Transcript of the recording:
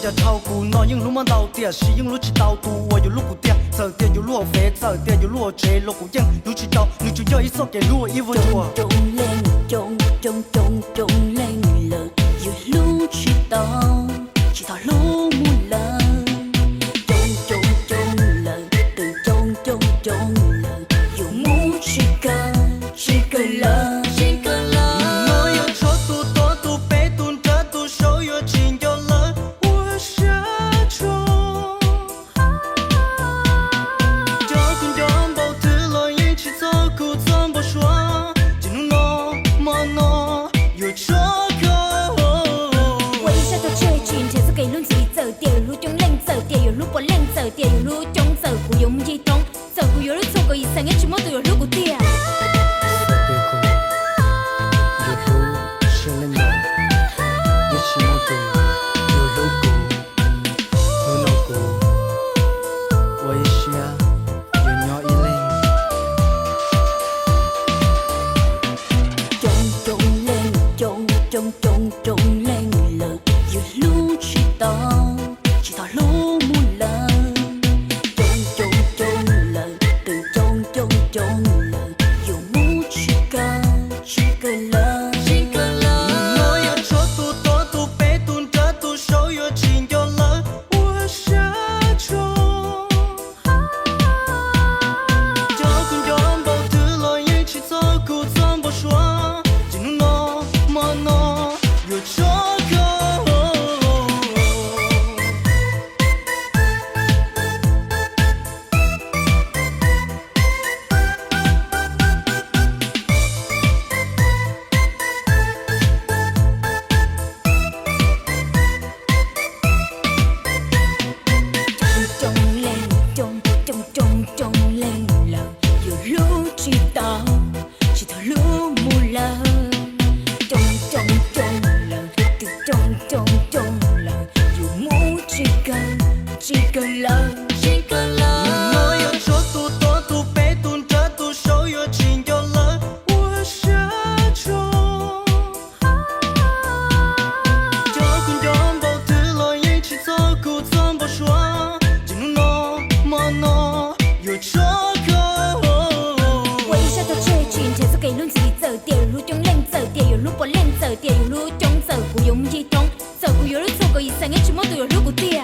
家炒股，那英路嘛到底，西英路去导渡，我有路过点，走点有路飞，走点有路追，路过影，路去到，路就要一手给路一无住。中领了，有路去到，去到路木了。中了，有木去个，去个了，去个了。我要超度、多度、被动、这度，手有紧有了，我下中。就跟拥抱的了，一起走过怎么说？进入诺么诺有这个。我一下到最近，前手给轮子走，掉有路中领走，掉有路不领走，掉有路中走，故有唔一通。走过有路错过一生一全部都有路过掉。中领了，有路去到，去到路木了。中了，有木去个，去个了，去个了。我要超度、多度、被动、这度，手有紧有了，我下中。就跟拥抱的了，一起走过怎么说？进入诺么诺有这个。中领了，有路去到，去到路木了。中了，有木去个，去个了，去个了。我要超度、多度、被动、这度，手有紧有了，我下中。就跟拥抱的了，一起走过怎么说？进入诺么诺有这个。我一下到最近，前手给轮子走，掉有路中领走，掉有路不领走，掉有路中走，故有唔一通，走过有路错过一生一全部都有路过掉。